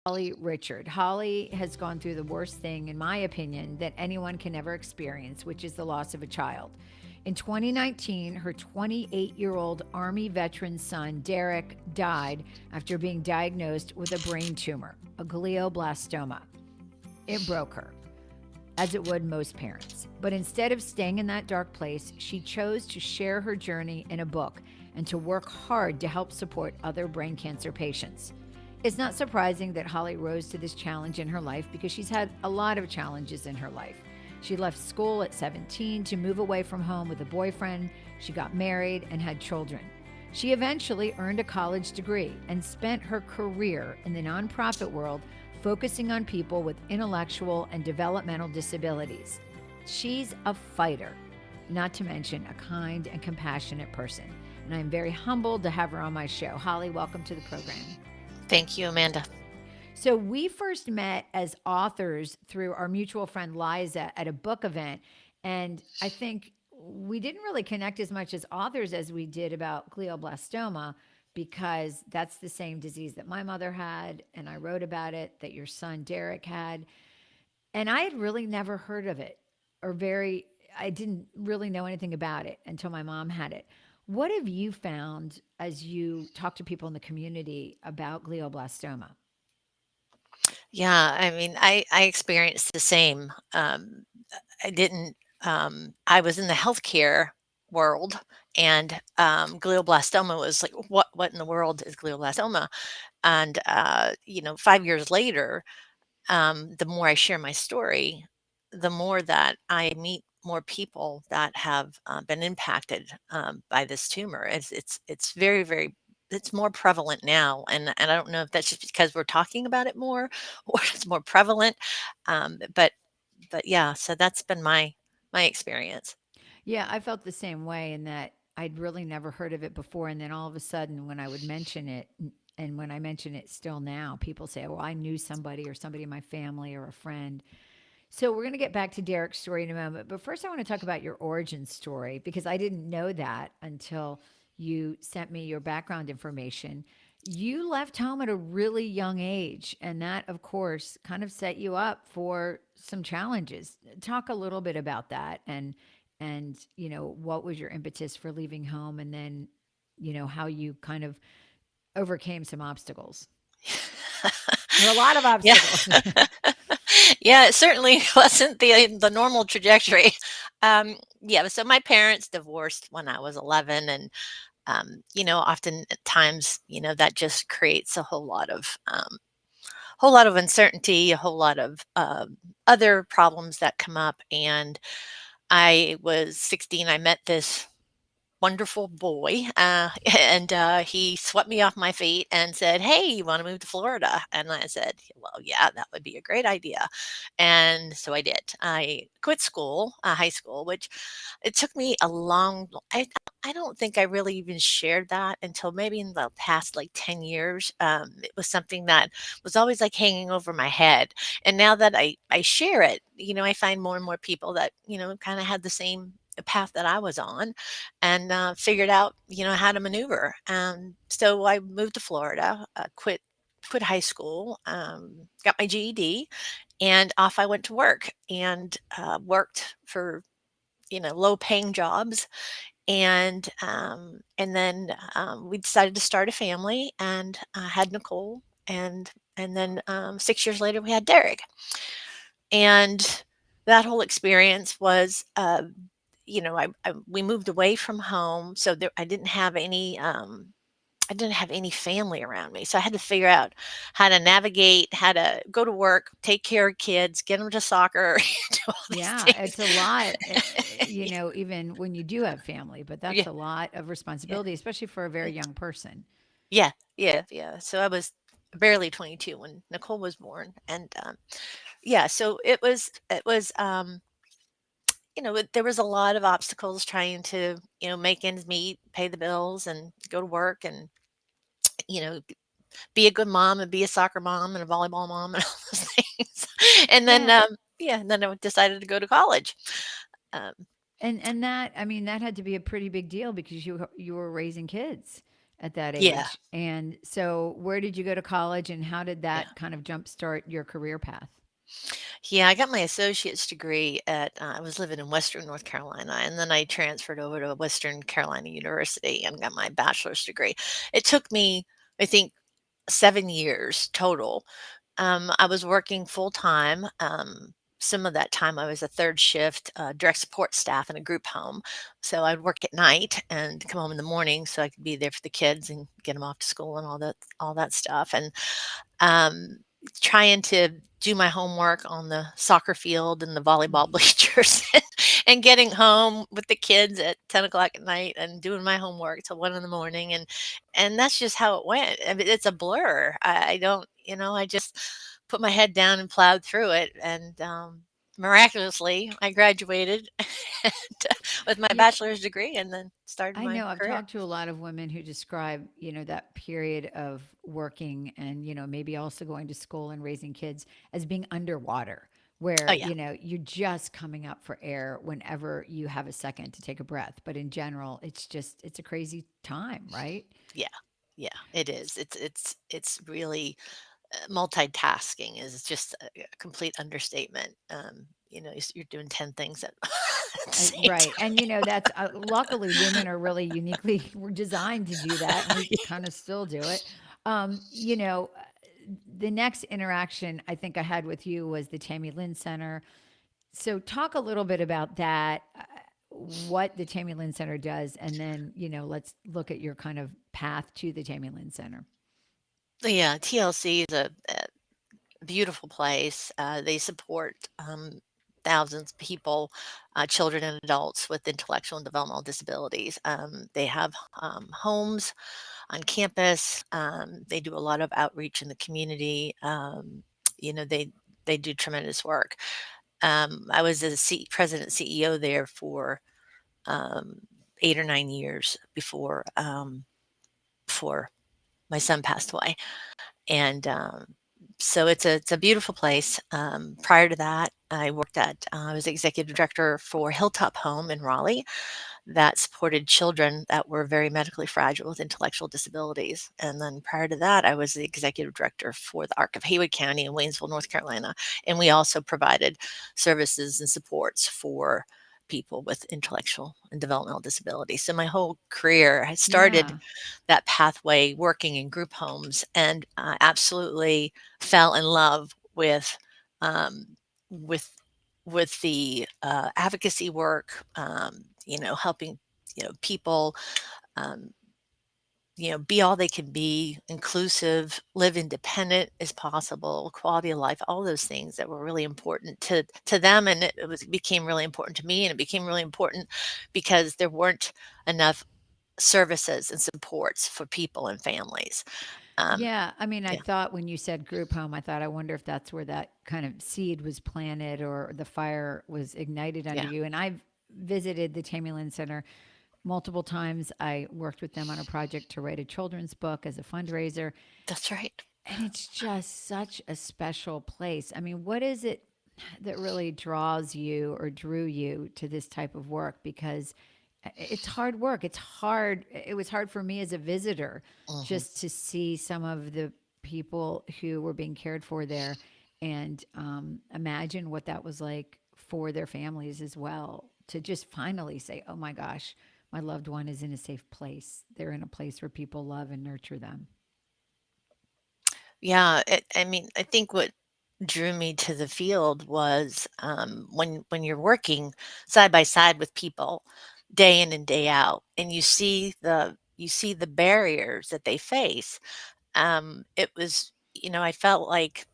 Holly Richard. Holly has gone through the worst thing, in my opinion, that anyone can ever experience, which is the loss of a child. In 2019, her 28-year-old Army veteran son, Derek, died after being diagnosed with a brain tumor, a glioblastoma. It broke her, as it would most parents. But instead of staying in that dark place, she chose to share her journey in a book and to work hard to help support other brain cancer patients. It's not surprising that Holly rose to this challenge in her life because she's had a lot of challenges in her life. She left school at 17 to move away from home with a boyfriend. She got married and had children. She eventually earned a college degree and spent her career in the nonprofit world focusing on people with intellectual and developmental disabilities. She's a fighter, not to mention a kind and compassionate person. And I'm very humbled to have her on my show. Holly, welcome to the program. Thank you, Amanda. So, we first met as authors through our mutual friend Liza at a book event. And I think we didn't really connect as much as authors as we did about glioblastoma because that's the same disease that my mother had. And I wrote about it, that your son Derek had. And I had really never heard of it or I didn't really know anything about it until my mom had it. What have you found as you talk to people in the community about glioblastoma? Yeah, I mean, I experienced the same. I didn't. I was in the healthcare world, and glioblastoma was like, what in the world is glioblastoma? And 5 years later, the more I share my story, the more that I meet more people that have been impacted by this tumor. It's very very it's more prevalent now, and I don't know if that's just because we're talking about it more or it's more prevalent. But yeah, so that's been my experience. Yeah, I felt the same way in that I'd really never heard of it before. And then all of a sudden, when I would mention it, and when I mention it still now, people say, well, I knew somebody or somebody in my family or a friend. So we're going to get back to Derek's story in a moment. But first, I want to talk about your origin story because I didn't know that until you sent me your background information. You left home at a really young age, and that, of course, kind of set you up for some challenges. Talk a little bit about that and what was your impetus for leaving home and then how you kind of overcame some obstacles or a lot of Yeah. obstacles. Yeah, it certainly wasn't the normal trajectory. Yeah, so my parents divorced when I was 11, and often at times, that just creates whole lot of uncertainty, a whole lot of other problems that come up. And I was 16. I met this wonderful boy, and he swept me off my feet and said, "Hey, you want to move to Florida?" And I said, "Well, yeah, that would be a great idea." And so I did. I quit school, high school, which it took me a long. I don't think I really even shared that until maybe in the past like 10 years. It was something that was always like hanging over my head, and now that I share it, I find more and more people that kind of had the same path that I was on, and figured out how to maneuver. So I moved to Florida, quit high school, got my GED, and off I went to work, and worked for low paying jobs, and then we decided to start a family, and had Nicole, and then 6 years later we had Derek. And that whole experience was, I we moved away from home, so I didn't have any family around me, so I had to figure out how to navigate, how to go to work, take care of kids, get them to soccer, do all these Yeah, things. it's a lot, even when you do have family, but that's Yeah, a lot of yeah, responsibility, especially for a very yeah, young person. yeah, yeah, yeah. So I was barely 22 when Nicole was born, and yeah, so there was a lot of obstacles trying to make ends meet, pay the bills, and go to work, and you know be a good mom, and be a soccer mom, and a volleyball mom, and all those things. And then, Yeah. yeah, and then I decided to go to college. Um, And that, I mean, that had to be a pretty big deal because you were raising kids at that Yeah, age. And so, where did you go to college, and how did yeah. that kind of jumpstart your career path? Yeah, I got my associate's degree at I was living in Western North Carolina, and then I transferred over to Western Carolina University and got my bachelor's degree. It took me, I think, 7 years total. I was working full time. Some of that time I was a third shift direct support staff in a group home. So I'd work at night and come home in the morning so I could be there for the kids and get them off to school and all that stuff. And um, trying to do my homework on the soccer field and the volleyball Mhm. bleachers and getting home with the kids at 10 o'clock at night and doing my homework till 1 in the morning. And that's just how it went. I mean, it's a blur. I don't, I just put my head down and plowed through it. And miraculously, I graduated and, with my Yeah, bachelor's degree and then started I my know. I've career. talked to a lot of women who describe, that period of working and, maybe also going to school and raising kids as being underwater, Oh, where, yeah. you're just coming up for air whenever you have a second to take a breath. But in general, it's a crazy time, right? Yeah. Yeah, it is. It's really multitasking is just a complete understatement. You're doing 10 things at at the same Right. And, time. that's luckily women are really uniquely we're designed to do that. And we kind of still do it. The next interaction I think I had with you was the Tammy Lynn Center. So, talk a little bit about that, what the Tammy Lynn Center does, and then, let's look at your kind of path to the Tammy Lynn Center. Yeah, TLC is a beautiful place. They support thousands of people, children and adults with intellectual and developmental disabilities. They have homes on campus. They do a lot of outreach in the community. You know, they they do tremendous work. I was a president CEO there for um, 8 or 9 years before my son passed away, and so it's a beautiful place. Prior to that, I was executive director for Hilltop Home in Raleigh that supported children that were very medically fragile with intellectual disabilities. And then prior to that, I was the executive director for the Arc of Haywood County in Waynesville, North Carolina. And we also provided services and supports for people with intellectual and developmental disabilities. So my whole career, I started Yeah. that pathway working in group homes and absolutely fell in love um, with with the advocacy work, helping people, um, be all they can be, inclusive, live independent as possible, quality of life, all those things that were really important to them, and it became really important to me, and it became really important because there weren't enough services and supports for people and families. Um, Yeah, I mean, I yeah, thought when you said group home, I thought, I wonder if that's where that kind of seed was planted or the fire was ignited under yeah, you. And I've visited the Tammy Lynn Center multiple times. I worked with them on a project to write a children's book as a fundraiser. that's right. And it's just such a special place. I mean, what is it that really draws you or drew you to this type of work? Because it's hard work. It's hard. It was hard for me as a visitor Mhm. just to see some of the people who were being cared for there and imagine what that was like for their families as well. To just finally say, oh my gosh, my loved one is in a safe place. They're in a place where people love and nurture them. Yeah, I mean, I think what drew me to the field was when you're working side by side with people day in and day out, and you see the barriers that they face. It was, I felt like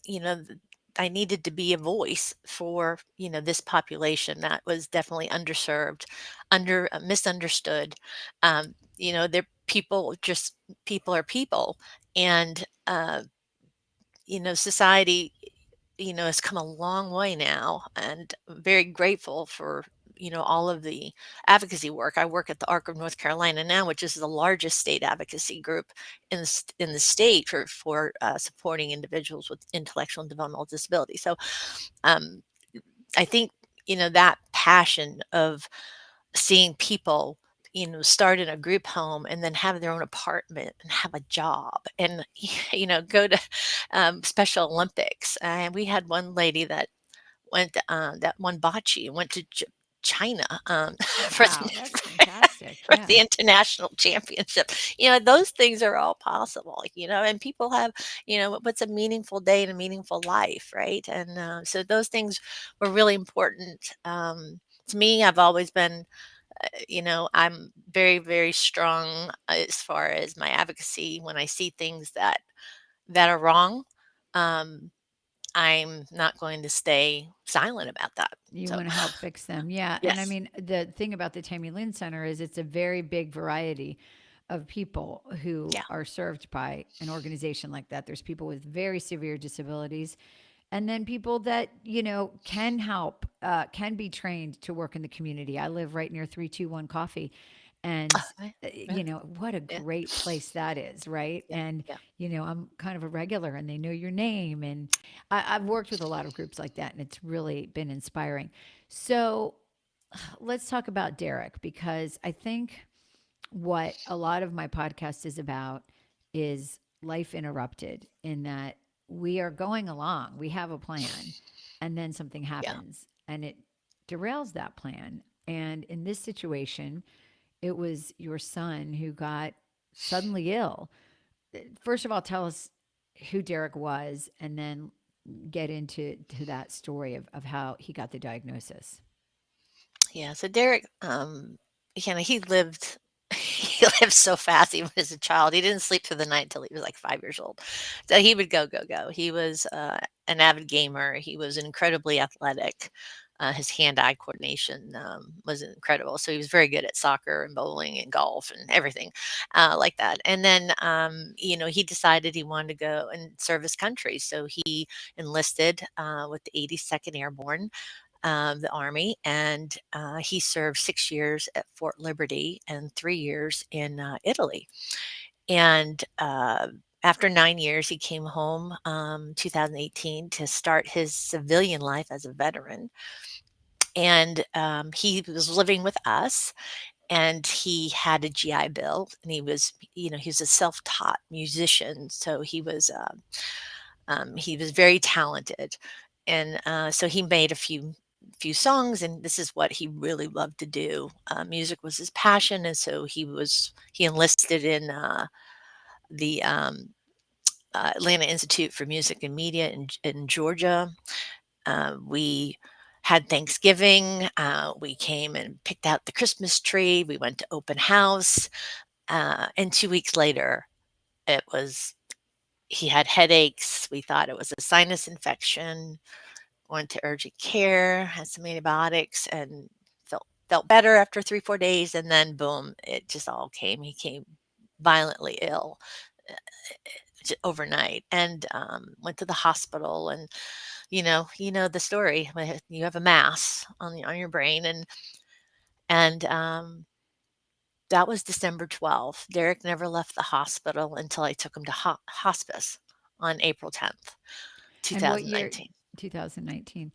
you know, th I needed to be a voice for, this population that was definitely underserved, misunderstood. They're people are people, and, society, has come a long way now, and I'm very grateful for, all of the advocacy work. I work at the Arc of North Carolina now, which is the largest state advocacy group in the state for supporting individuals with intellectual and developmental disability. So, um, I think, that passion of seeing people, start in a group home and then have their own apartment and have a job and, go to Special Olympics. And we had one lady that won bocce and went to China for Wow, that's fantastic. for the Yeah. international championship. Those things are all possible, and people have, what's a meaningful day in a meaningful life, right? And so those things were really important. To me, I've always been, I'm very, very strong as far as my advocacy. When I see things that are wrong, um, I'm not going to stay silent about that. You So, want to help fix them. Yeah. And I yes, mean, the thing about the Tammy Lynn Center is it's a very big variety of people who yeah, are served by an organization like that. There's people with very severe disabilities, and then people that, can help, can be trained to work in the community. I live right near 321 Coffee. And, yeah, yeah, what a yeah, great place that is, right? yeah, And, yeah. I'm kind of a regular and they know your name. And I've worked with a lot of groups like that, and it's really been inspiring. So let's talk about Derek, because I think what a lot of my podcast is about is life interrupted, in that we are going along, we have a plan, and then something Yeah. happens and it derails that plan. And in this situation, it was your son who got suddenly ill. First of all, tell us who Derek was, and then get into that story of how he got the diagnosis. Yeah, so Derek, he lived he lived so fast even as a child. He didn't sleep through the night until he was like 5 years old. So he would go, go, go. He was an avid gamer. He was incredibly athletic. His hand-eye coordination was incredible. So he was very good at soccer and bowling and golf and everything like that. And then, he decided he wanted to go and serve his country. So he enlisted with the 82nd Airborne, the Army, and he served 6 years at Fort Liberty and 3 years in Italy. And after 9 years, he came home 2018 to start his civilian life as a veteran. And he was living with us, and he had a GI Bill, and he was a self-taught musician, so he was very talented, and so he made a few songs, and this is what he really loved to do. Music was his passion, and so he enlisted in the Atlanta Institute for Music and Media in Georgia. We had Thanksgiving. We came and picked out the Christmas tree. We went to open house, and 2 weeks later, it was he had headaches. We thought it was a sinus infection. Went to urgent care, had some antibiotics, and felt better after 3 4 days, and then boom, it just all came. He came violently ill uh, overnight, and went to the hospital. And you know the story. You have a mass on your brain, and that was December 12th. Derek never left the hospital until I took him to hospice on April 10th, And what year? 2019. 2019.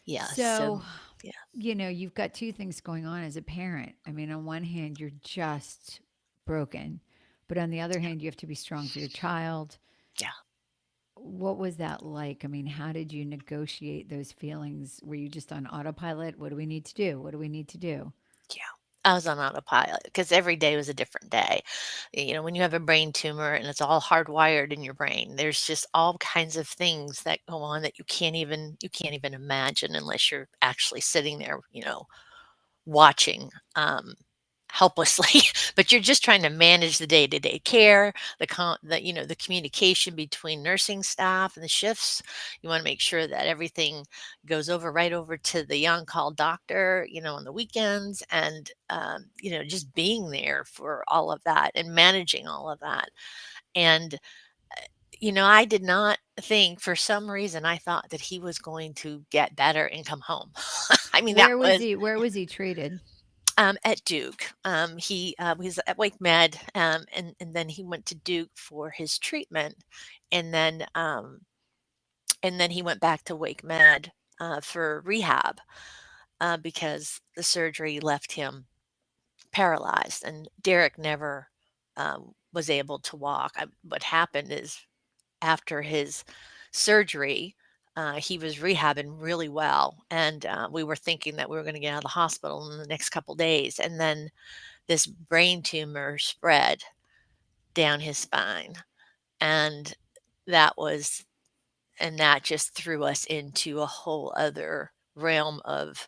Yeah, so So, yeah, you've got two things going on as a parent. I mean, on one hand, you're just broken, but on the other yeah, hand, you have to be strong for your child. yeah. What was that like? I mean, how did you negotiate those feelings? Were you just on autopilot? What do we need to do? What do we need to do? Yeah. I was on autopilot because every day was a different day. When you have a brain tumor and it's all hardwired in your brain, there's just all kinds of things that go on that you can't even imagine unless you're actually sitting there, watching helplessly. But you're just trying to manage the day-to-day care, the communication between nursing staff and the shifts. You want to make sure that everything goes right over to the on-call doctor, on the weekends, and just being there for all of that and managing all of that. And I did not think, for some reason I thought that he was going to get better and come home. I mean, that was Where was he treated? at Duke. He was at Wake Med, and then he went to Duke for his treatment, and then he went back to Wake Med for rehab because the surgery left him paralyzed, and Derek never was able to walk. What happened is after his surgery, he was rehabbing really well, and we were thinking that we were going to get out of the hospital in the next couple days, and then this brain tumor spread down his spine, and that was and that just threw us into a whole other realm of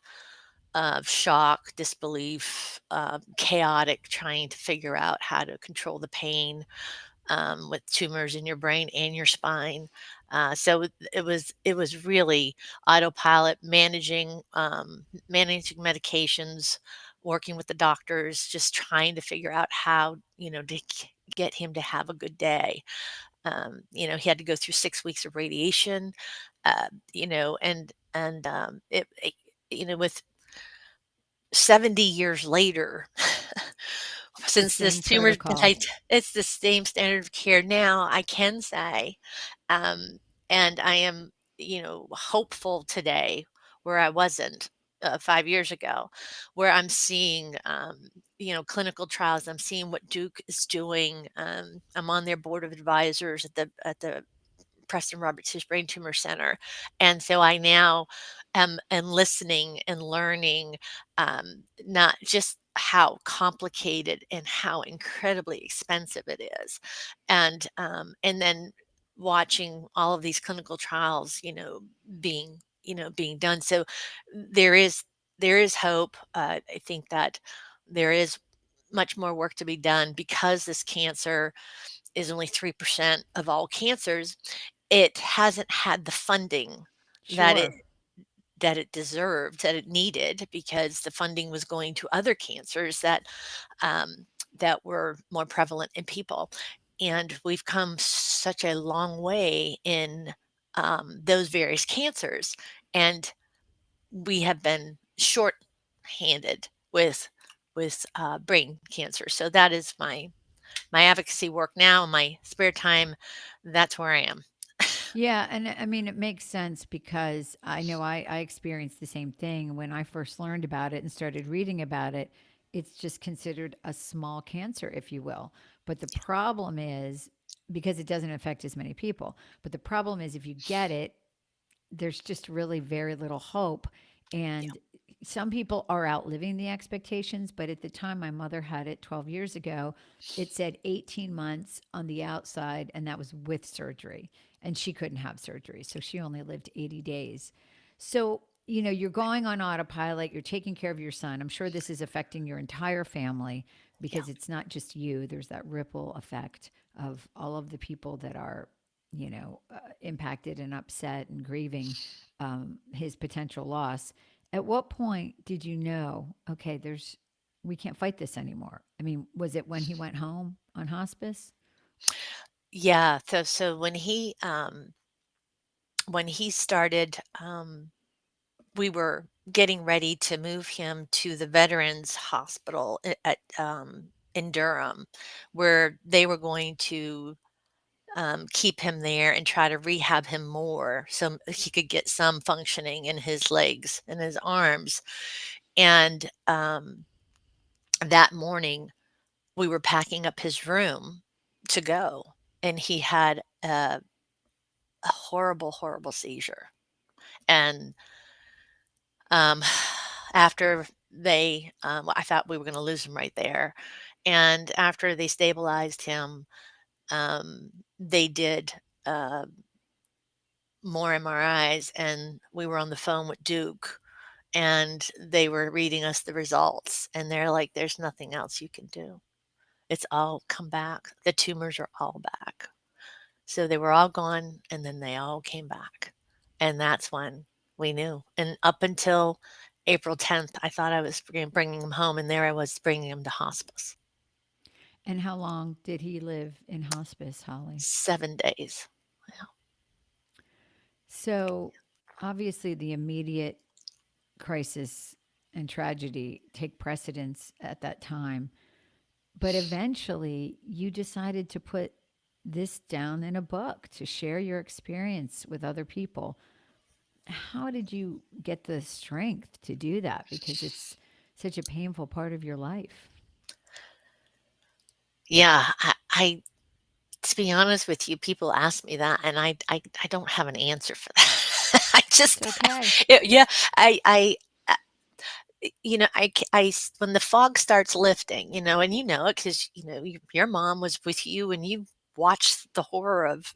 shock, disbelief, chaotic, trying to figure out how to control the pain with tumors in your brain and your spine. So it was really autopilot, managing medications, working with the doctors, just trying to figure out how to get him to have a good day. He had to go through 6 weeks of radiation, with 70 years later, It's the since this same tumor's been protocol. it's the same standard of care now, I can say, um, and I am, hopeful today where I wasn't, 5 years ago, where I'm seeing, clinical trials. I'm seeing what Duke is doing. I'm on their board of advisors at the Preston Roberts Brain Tumor Center. And so I now am listening and learning, not just how complicated and how incredibly expensive it is. And then watching all of these clinical trials, being done. So there is there is hope. I think that there is much more work to be done because this cancer is only 3% of all cancers. It hasn't had the funding that it Sure. that it deserved, that it needed, because the funding was going to other cancers that were more prevalent in people. And we've come such a long way in those various cancers, and we have been short-handed with brain cancer. So that is my advocacy work now, my spare time. That's where I am. Yeah, and I mean, it makes sense because I know I experienced the same thing when I first learned about it and started reading about it. It's just considered a small cancer, if you will. But the problem is because it doesn't affect as many people. But the problem is if you get it, there's just really very little hope. Yeah. And some people are outliving the expectations. But at the time my mother had it 12 years ago, it said 18 months on the outside, and that was with surgery. And she couldn't have surgery. So she only lived 80 days. So, you're going on autopilot, you're taking care of your son. I'm sure this is affecting your entire family Yeah. because it's not just you, there's that ripple effect of all of the people that are impacted and upset and grieving his potential loss. At what point did you know, okay, we can't fight this anymore? I mean, was it when he went home on hospice? Yeah. So when he started, we were getting ready to move him to the Veterans Hospital in Durham, where they were going to keep him there and try to rehab him more so he could get some functioning in his legs and his arms. And that morning, we were packing up his room to go, and he had a horrible, horrible seizure. And um, after I thought we were going to lose him right there. And after they stabilized him, they did uh, more MRIs, and we were on the phone with Duke, and they were reading us the results, and they're like, "There's nothing else you can do. It's all come back. The tumors are all back." So they were all gone, and then they all came back, and that's when we knew. And up until April 10th, I thought I was bringing him home, and there I was bringing him to hospice. And how long did he live in hospice, Holly? 7 days. Yeah. So obviously, the immediate crisis and tragedy take precedence at that time. But eventually, you decided to put this down in a book to share your experience with other people. How did you get the strength to do that? Because it's such a painful part of your life. Yeah, I to be honest with you, people ask me that, and I don't have an answer for that. I It's just okay. yeah, uh, when the fog starts lifting, and you know it because your mom was with you and you watched the horror of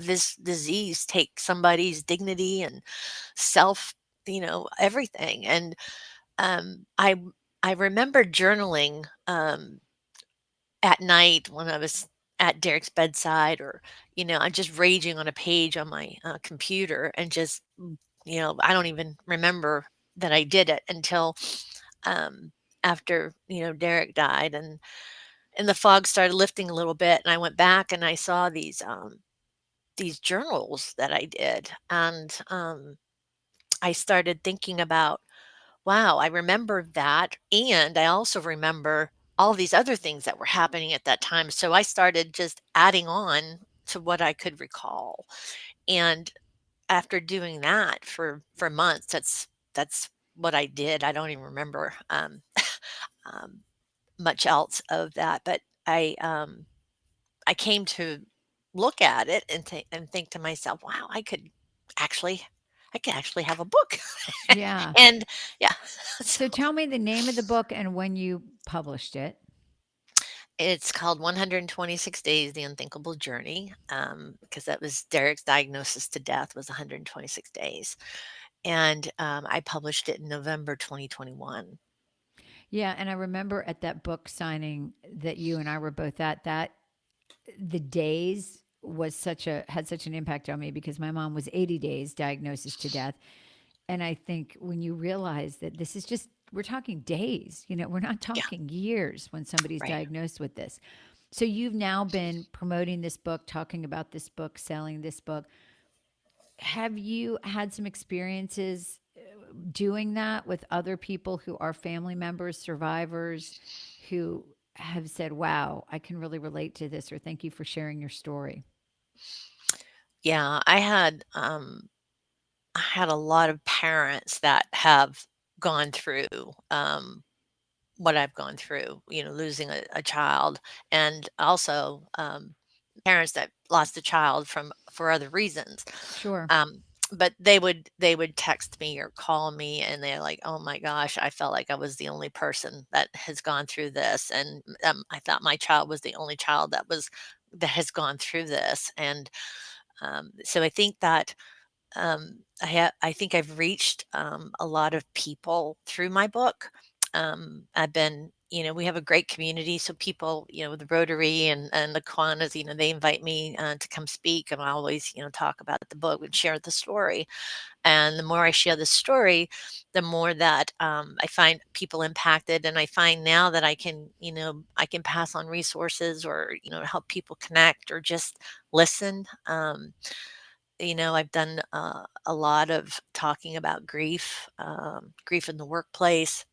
this disease take somebody's dignity and self, everything. And I remember journaling at night when I was at Derek's bedside, or I'm just raging on a page on my computer, and just I don't even remember that I did it until um, after Derek died, and the fog started lifting a little bit, and I went back and I saw these journals that I did, and I started thinking about, wow, I remember that, and I also remember all these other things that were happening at that time. So I started just adding on to what I could recall. And after doing that for months, that's what I did. I don't even remember um, much else of that, but I came to look at it and think to myself, wow, actually I could actually have a book. Yeah. And yeah, so So tell me the name of the book and when you published it. it's called 126 Days, The Unthinkable Journey, because that was Derek's diagnosis to death was 126 days. And I published it in November 2021. Yeah, and I remember at that book signing that you and I were both at, that the days was such a had such an impact on me because my mom was 80 days diagnosis to death. And I think when you realize that this is just, we're talking days, we're not Yeah, talking years when somebody's right. diagnosed with this. So you've now been promoting this book, talking about this book, selling this book. Have you had some experiences doing that with other people who are family members, survivors, who have said, wow, I can really relate to this, or thank you for sharing your story? Yeah, I had a lot of parents that have gone through what I've gone through, losing a child, and also parents that lost a child for other reasons. Sure. Um, but they would text me or call me, and they're like, "Oh my gosh, I felt like I was the only person that has gone through this, and I thought my child was the only child that has gone through this." And so I think that I think I've reached a lot of people through my book. I've been, we have a great community, so people, the Rotary and the Kiwanis, they invite me to come speak, and I always, talk about the book and share the story. And the more I share the story, the more that I find people impacted, and I find now that I can pass on resources, or help people connect, or just listen. I've done a lot of talking about grief, grief in the workplace,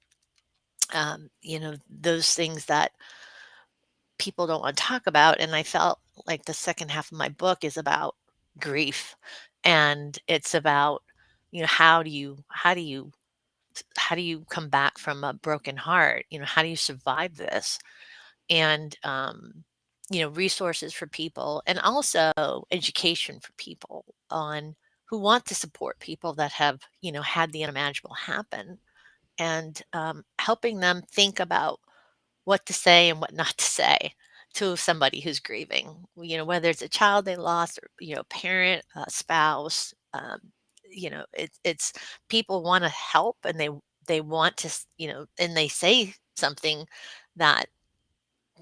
those things that people don't want to talk about. And I felt like the second half of my book is about grief, and it's about, how do you come back from a broken heart? How do you survive this? And resources for people, and also education for people on who want to support people that have had the unimaginable happen, and helping them think about what to say and what not to say to somebody who's grieving, whether it's a child they lost, or parent, spouse. It's people want to help, and they want to and they say something that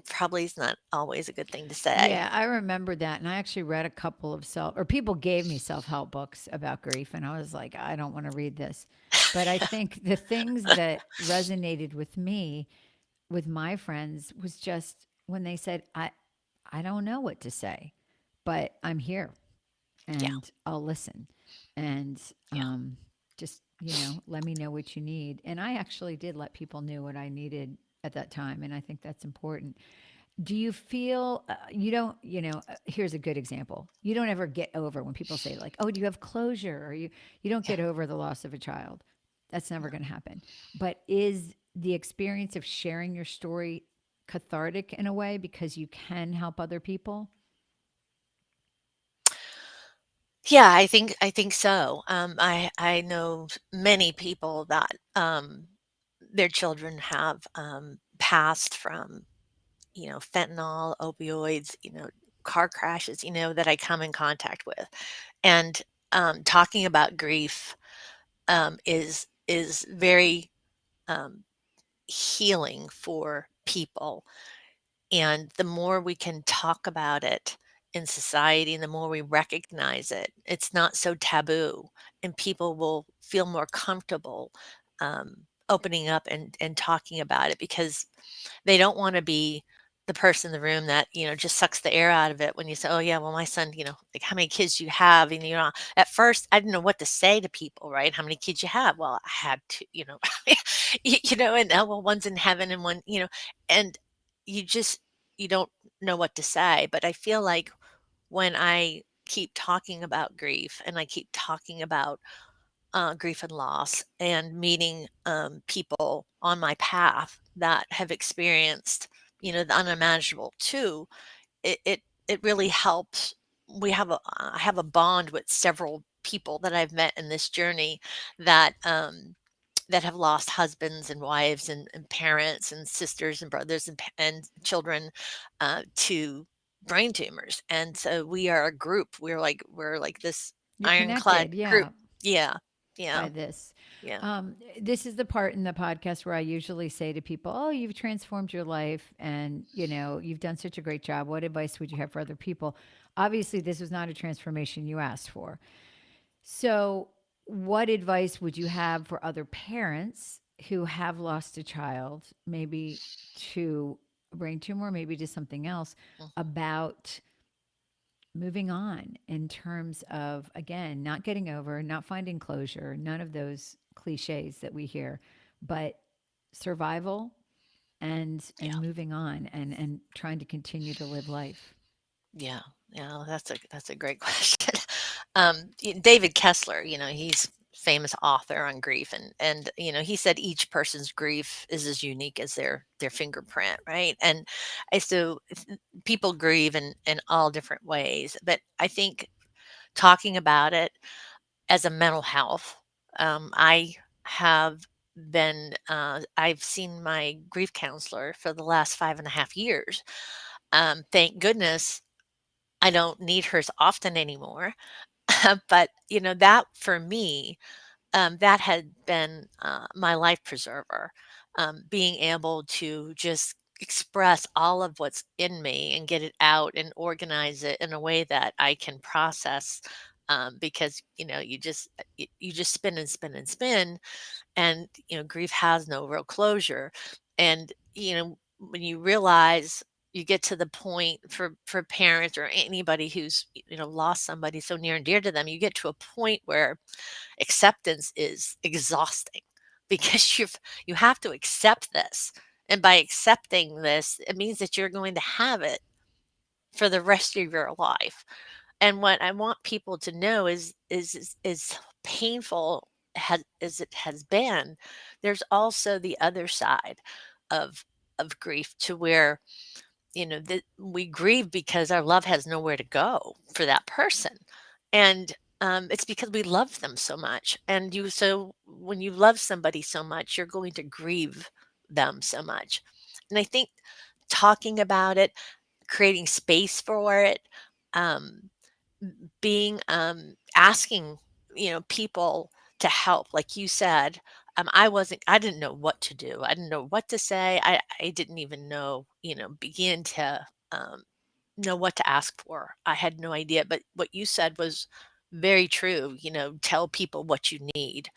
probably is not always a good thing to say. Yeah, I remember that. And I actually read a couple of or people gave me self help books about grief. And I was like, I don't want to read this. But I think the things that resonated with me, with my friends, was just when they said, I don't know what to say, but I'm here Yeah, and I'll listen. And yeah, just, let me know what you need. And I actually did let people know what I needed at that time. And I think that's important. Do you feel you don't, here's a good example. You don't ever get over when people say, like, oh, do you have closure? Or you don't yeah. get over the loss of a child. That's never No. going to happen. But is the experience of sharing your story cathartic in a way because you can help other people? Yeah, I think so. I know many people that their children have passed from fentanyl, opioids, car crashes, that I come in contact with, and talking about grief is very um, healing for people. And the more we can talk about it in society and the more we recognize it, it's not so taboo, and people will feel more comfortable opening up and talking about it because they don't want to be the person in the room that just sucks the air out of it when you say, oh yeah, well my son, like how many kids you have, and at first I didn't know what to say to people, right? How many kids you have? Well, I had two, and well, one's in heaven and one, and you just you don't know what to say. But I feel like when I keep talking about grief and I keep talking about grief and loss and meeting people on my path that have experienced, the unimaginable too, it really helps. I have a bond with several people that I've met in this journey that that have lost husbands and wives and parents and sisters and brothers and children to brain tumors. And so we are a group. We're like this You're ironclad connected, group. yeah, Yeah, yeah, by this. yeah. This is the part in the podcast where I usually say to people, "Oh, you've transformed your life, and you've done such a great job. What advice would you have for other people?" Obviously, this was not a transformation you asked for. So, what advice would you have for other parents who have lost a child, maybe to a brain tumor, maybe to something else, Mhm. about moving on in terms of, again, not getting over, not finding closure, none of those cliches that we hear, but survival and Yeah, moving on and trying to continue to live life. yeah, yeah. That's a great question. David Kessler, he's famous author on grief, and he said each person's grief is as unique as their fingerprint, right? And so people grieve in all different ways, but I think talking about it as a mental health, I have I've seen my grief counselor for the last 5.5 years. Thank goodness I don't need hers often anymore. But that for me, that had been my life preserver. Being able to just express all of what's in me and get it out and organize it in a way that I can process. Because you just spin and spin and spin, and grief has no real closure. And when you realize, you get to the point for parents or anybody who's lost somebody so near and dear to them, you get to a point where acceptance is exhausting because you have to accept this. And by accepting this, it means that you're going to have it for the rest of your life. And what I want people to know is painful as it has been, there's also the other side of grief, to where that we grieve because our love has nowhere to go for that person. And it's because we love them so much. And so when you love somebody so much, you're going to grieve them so much. And I think talking about it, creating space for it, um, being asking people to help, like you said. I didn't know what to do. I didn't know what to say. I didn't even know, begin to um, know what to ask for. I had no idea. But what you said was very true. Tell people what you need.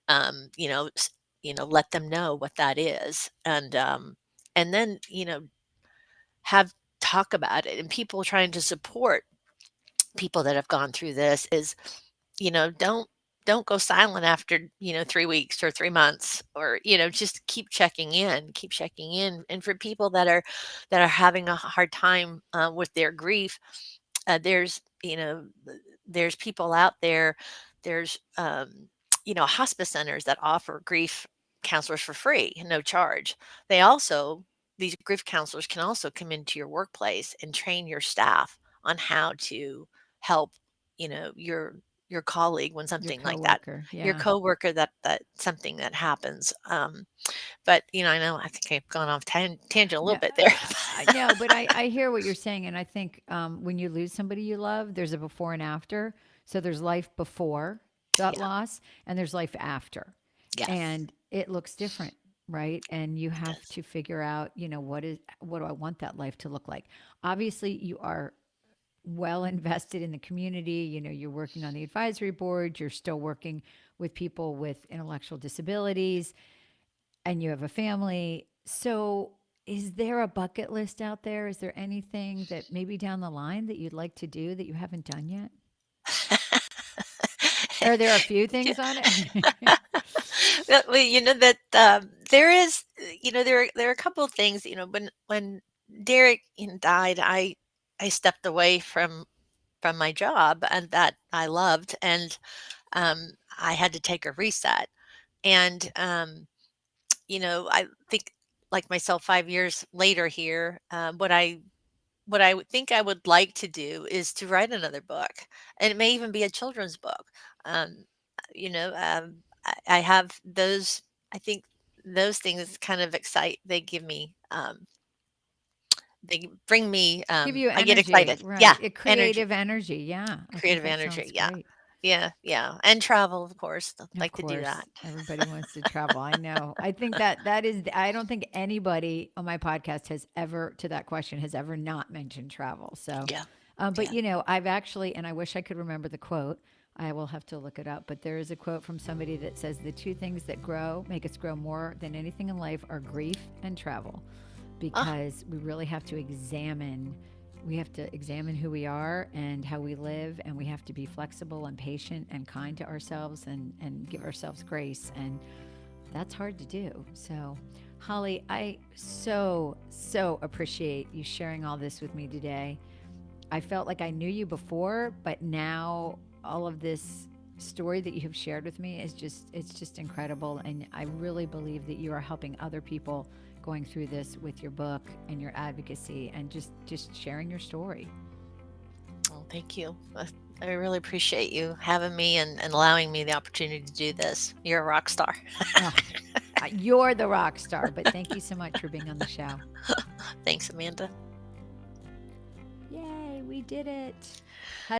um you know s- let them know what that is. And then have talk about it. And people trying to support people that have gone through this is, don't go silent after 3 weeks or 3 months, or just keep checking in. And for people that are having a hard time with their grief, there's there's people out there. There's hospice centers that offer grief counselors for free, no charge. They also these grief counselors can also come into your workplace and train your staff on how to help, your colleague when Your something like that, coworker. your Yeah. coworker, that something that happens. But I know I think I've gone off tangent a No, little bit there. no, but I hear what you're saying, and I think when you lose somebody you love, there's a before and after. So there's life before that Yeah. loss, and there's life after, Yes, and it looks different, right? And you it have does. to figure out, what do I want that life to look like? Obviously, you are well invested in the community. You're working on the advisory board. You're still working with people with intellectual disabilities and you have a family. So, is there a bucket list out there? Is there anything that maybe down the line that you'd like to do that you haven't done yet? Are there a few things on it? Well, that there is, there are a couple of things. When Derek died, I stepped away from my job and that I loved, and I had to take a reset. And I think, like myself, 5 years later here, what I would think I would like to do is to write another book, and it may even be a children's book. Um, I have those. I think those things kind of excite. They give me. They bring me. Give you I get energy, excited. Yeah, right? A energy, creative energy. Yeah, I think creative that energy. sounds Yeah, great. yeah, yeah, and travel, of course. Of Like to do course, that. everybody wants to travel. I know. I think that is. I don't think anybody on my podcast has ever, to that question, has ever not mentioned travel. So, Yeah, but yeah. I've actually, and I wish I could remember the quote. I will have to look it up. But there is a quote from somebody that says the two things that make us grow more than anything in life are grief and travel, Ah, because we have to examine who we are and how we live, and we have to be flexible and patient and kind to ourselves, and give ourselves grace, and that's hard to do. So, Holly, I so appreciate you sharing all this with me today. I felt like I knew you before, but now all of this story that you have shared with me is just incredible, and I really believe that you are helping other people going through this with your book and your advocacy and just sharing your story. well, thank you. I really appreciate you having me and allowing me the opportunity to do this. You're a rock star. Oh, you're the rock star, but thank you so much for being on the show. Thanks, Amanda. Yay, we did it.